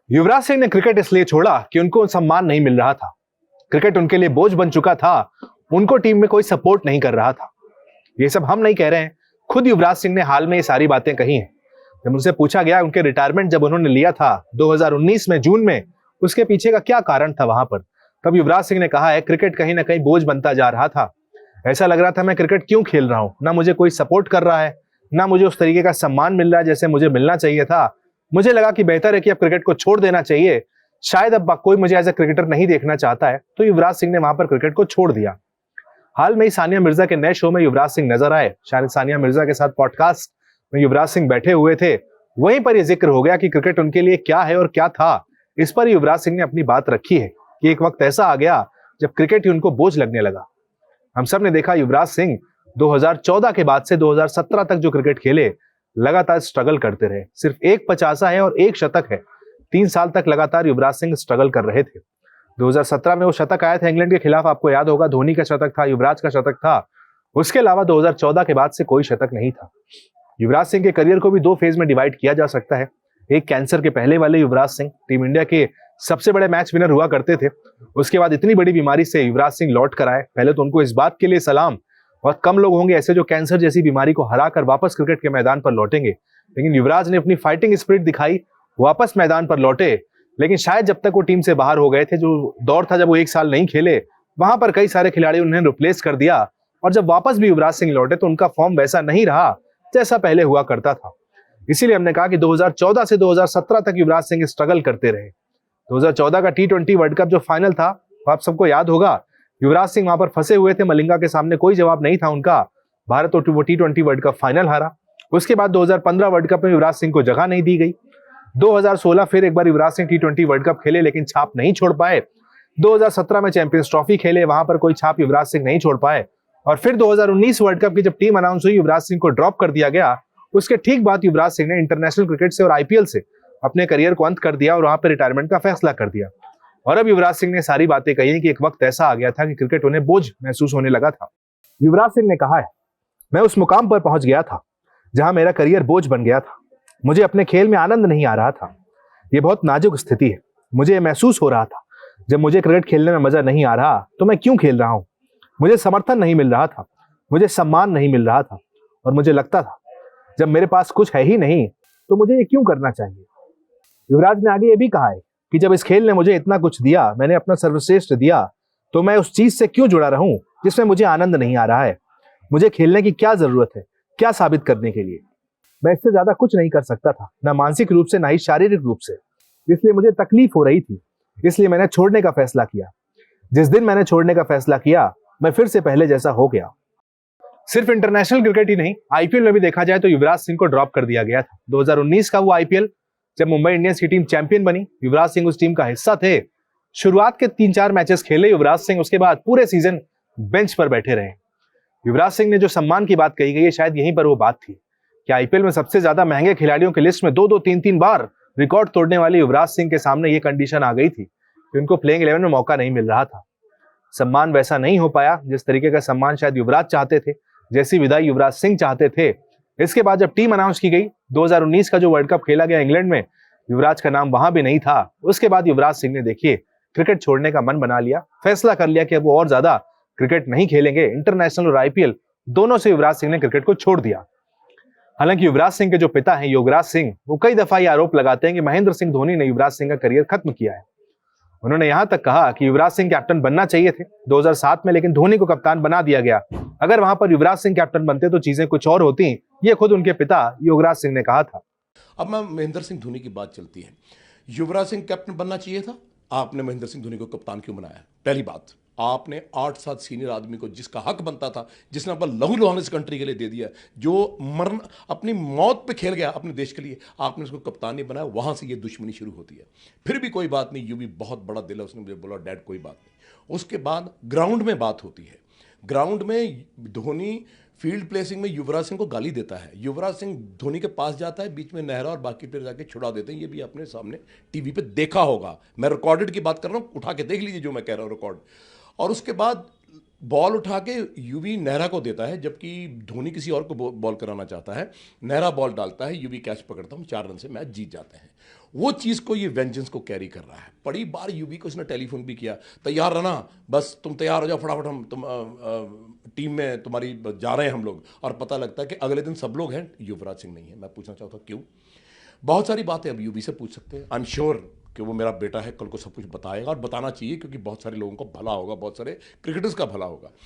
युवराज सिंह ने क्रिकेट इसलिए छोड़ा कि उनको सम्मान नहीं मिल रहा था। क्रिकेट उनके लिए बोझ बन चुका था। उनको टीम में कोई सपोर्ट नहीं कर रहा था। ये सब हम नहीं कह रहे हैं, खुद युवराज सिंह ने हाल में ये सारी बातें कही हैं। जब उनसे पूछा गया उनके रिटायरमेंट जब उन्होंने लिया था 2019 में जून में, उसके पीछे का क्या कारण था वहां पर, तब युवराज सिंह ने कहा है क्रिकेट कहीं ना कहीं बोझ बनता जा रहा था। ऐसा लग रहा था मैं क्रिकेट क्यों खेल रहा हूं, ना मुझे कोई सपोर्ट कर रहा है, ना मुझे उस तरीके का सम्मान मिल रहा है जैसे मुझे मिलना चाहिए था। मुझे लगा कि बेहतर है कि अब क्रिकेट को छोड़ देना चाहिए। शायद अब कोई मुझे एज ए क्रिकेटर नहीं देखना चाहता है, तो युवराज सिंह ने वहां पर क्रिकेट को छोड़ दिया। हाल में ही सानिया मिर्जा के नए शो में युवराज सिंह नजर आए। शायद सानिया मिर्जा के साथ पॉडकास्ट में युवराज सिंह बैठे हुए थे। वहीं पर यह जिक्र हो गया कि क्रिकेट उनके लिए क्या है और क्या था। इस पर युवराज सिंह ने अपनी बात रखी है कि एक वक्त ऐसा आ गया जब क्रिकेट ही उनको बोझ लगने लगा। हम सब ने देखा युवराज सिंह 2014 के बाद से 2017 तक जो क्रिकेट खेले, लगातार स्ट्रगल करते रहे। सिर्फ एक 50 है और एक शतक है। 3 साल तक लगातार युवराज सिंह स्ट्रगल कर रहे थे। 2017 में वो शतक आया था इंग्लैंड के खिलाफ, आपको याद होगा, धोनी का शतक था, युवराज का शतक था। उसके अलावा 2014 के बाद से कोई शतक नहीं था। युवराज सिंह के करियर को भी 2 फेज में डिवाइड किया जा सकता है। एक कैंसर के पहले वाले युवराज सिंह टीम इंडिया के सबसे बड़े मैच विनर हुआ करते थे। उसके बाद इतनी बड़ी बीमारी से युवराज सिंह लौट कर आए। पहले तो उनको इस बात के लिए सलाम। बहुत कम लोग होंगे ऐसे जो कैंसर जैसी बीमारी को हराकर वापस क्रिकेट के मैदान पर लौटेंगे, लेकिन युवराज ने अपनी फाइटिंग स्पिरिट दिखाई, वापस मैदान पर लौटे। लेकिन शायद जब तक वो टीम से बाहर हो गए थे, जो दौर था जब वो 1 साल नहीं खेले, वहां पर कई सारे खिलाड़ी उन्हें रिप्लेस कर दिया। और जब वापस भी युवराज सिंह लौटे तो उनका फॉर्म वैसा नहीं रहा जैसा पहले हुआ करता था। इसीलिए हमने कहा कि 2014 से 2017 तक युवराज सिंह स्ट्रगल करते रहे। 2014 का T20 वर्ल्ड कप जो फाइनल था, आप सबको याद होगा, युवराज सिंह वहां पर फंसे हुए थे। मलिंगा के सामने कोई जवाब नहीं था उनका। भारत तो वो T20 वर्ल्ड कप फाइनल हारा। उसके बाद 2015 वर्ल्ड कप में युवराज सिंह को जगह नहीं दी गई। 2016 फिर एक बार Yuvraj Singh T20 world cup खेले, लेकिन छाप नहीं छोड़ पाए। 2017 में चैंपियंस ट्रॉफी खेले, वहां पर कोई छाप युवराज सिंह नहीं छोड़ पाए। और फिर 2019 वर्ल्ड कप की जब टीम अनाउंस हुई, युवराज सिंह को ड्रॉप कर दिया गया। उसके ठीक बाद युवराज सिंह ने इंटरनेशनल क्रिकेट से और IPL से अपने करियर को अंत कर दिया और वहां पर रिटायरमेंट का फैसला कर दिया। और अब युवराज सिंह ने सारी बातें कही हैं कि एक वक्त ऐसा आ गया था कि क्रिकेट उन्हें बोझ महसूस होने लगा था। युवराज सिंह ने कहा है, मैं उस मुकाम पर पहुंच गया था जहां मेरा करियर बोझ बन गया था। मुझे अपने खेल में आनंद नहीं आ रहा था। यह बहुत नाजुक स्थिति है। मुझे यह महसूस हो रहा था जब मुझे क्रिकेट खेलने में मजा नहीं आ रहा तो मैं क्यों खेल रहा हूं। मुझे समर्थन नहीं मिल रहा था, मुझे सम्मान नहीं मिल रहा था, और मुझे लगता था जब मेरे पास कुछ है ही नहीं तो मुझे ये क्यों करना चाहिए। युवराज ने आगे ये भी कहा है कि जब इस खेल ने मुझे इतना कुछ दिया, मैंने अपना सर्वश्रेष्ठ दिया, तो मैं उस चीज से क्यों जुड़ा रहूं जिसमें मुझे आनंद नहीं आ रहा है। मुझे खेलने की क्या जरूरत है, क्या साबित करने के लिए। मैं इससे ज्यादा कुछ नहीं कर सकता था, ना मानसिक रूप से ना ही शारीरिक रूप से। इसलिए मुझे तकलीफ हो रही थी। इसलिए मैंने छोड़ने का फैसला किया। जिस दिन मैंने छोड़ने का फैसला किया, मैं फिर से पहले जैसा हो गया। सिर्फ इंटरनेशनल क्रिकेट ही नहीं, IPL में भी देखा जाए तो युवराज सिंह को ड्रॉप कर दिया गया था। 2019 का वो IPL जब मुंबई इंडियंस की टीम चैंपियन बनी, युवराज सिंह उस टीम का हिस्सा थे। शुरुआत के 3-4 मैचेस खेले युवराज सिंह, उसके बाद पूरे सीजन बेंच पर बैठे रहे। युवराज सिंह ने जो सम्मान की बात कही गई है, शायद यहीं पर वो बात थी कि IPL में सबसे ज्यादा महंगे खिलाड़ियों की लिस्ट में 2-2, 3-3 बार रिकॉर्ड तोड़ने वाले युवराज सिंह के सामने ये कंडीशन आ गई थी कि उनको प्लेइंग 11 में मौका नहीं मिल रहा था। सम्मान वैसा नहीं हो पाया जिस तरीके का सम्मान शायद युवराज चाहते थे, जैसी विदाई युवराज सिंह चाहते थे। इसके बाद जब टीम अनाउंस की गई, 2019 का जो वर्ल्ड कप खेला गया इंग्लैंड में, युवराज का नाम वहां भी नहीं था। उसके बाद युवराज सिंह ने देखिए क्रिकेट छोड़ने का मन बना लिया, फैसला कर लिया कि अब वो और ज्यादा क्रिकेट नहीं खेलेंगे। इंटरनेशनल और IPL दोनों से युवराज सिंह ने क्रिकेट को छोड़ दिया। हालांकि युवराज सिंह के जो पिता हैं योगराज सिंह, वो कई दफा ये आरोप लगाते हैं कि महेंद्र सिंह धोनी ने युवराज सिंह का करियर खत्म किया है। उन्होंने यहां तक कहा कि युवराज सिंह कैप्टन बनना चाहिए थे 2007 में, लेकिन धोनी को कप्तान बना दिया गया। अगर वहां पर युवराज सिंह कैप्टन बनते तो चीजें कुछ और होती। ये खुद उनके पिता योगराज सिंह ने कहा था। अब मैं महेंद्र सिंह धोनी की बात चलती है। युवराज सिंह कैप्टन बनना चाहिए था, आपने महेंद्र सिंह धोनी को कप्तान क्यों बनाया? पहली बात, आपने 8-7 सीनियर आदमी को जिसका हक बनता था, जिसने अपना लहू लुहान इस कंट्री के लिए दे दिया, जो मरण अपनी मौत पे खेल गया अपने देश के लिए, आपने उसको कप्तान नहीं बनाया। वहां से ये दुश्मनी शुरू होती है। फिर भी कोई बात नहीं, यू भी बहुत बड़ा दिल है, उसने मुझे बोला डैड कोई बात नहीं। उसके बाद ग्राउंड में बात होती है। ग्राउंड में धोनी फील्ड प्लेसिंग में युवराज सिंह को गाली देता है। युवराज सिंह धोनी के पास जाता है, बीच में नेहरा और बाकी प्लेयर जाके छुड़ा देते हैं। ये भी आपने सामने टीवी पे देखा होगा। मैं रिकॉर्डेड की बात कर रहा हूँ, उठा के देख लीजिए जो मैं कह रहा हूँ रिकॉर्ड। और उसके बाद बॉल उठा के यूवी नेहरा को देता है, जबकि धोनी किसी और को बॉल कराना चाहता है। नेहरा बॉल डालता है, यूवी कैच पकड़ता हूँ, 4 रन से मैच जीत जाते हैं। वो चीज़ को ये वेंजेंस को कैरी कर रहा है। बड़ी बार यूवी को इसने टेलीफोन भी किया, तैयार रहना, बस तुम तैयार हो जाओ फटाफट, हम टीम में तुम्हारी जा रहे हैं हम लोग। और पता लगता है कि अगले दिन सब लोग हैं, युवराज सिंह नहीं है। मैं पूछना चाहता हूँ क्यों? बहुत सारी बातें अब यूवी से पूछ सकते हैं। आई एम श्योर कि वो मेरा बेटा है, कल को सब कुछ बताएगा और बताना चाहिए, क्योंकि बहुत सारे लोगों को भला होगा, बहुत सारे क्रिकेटर्स का भला होगा।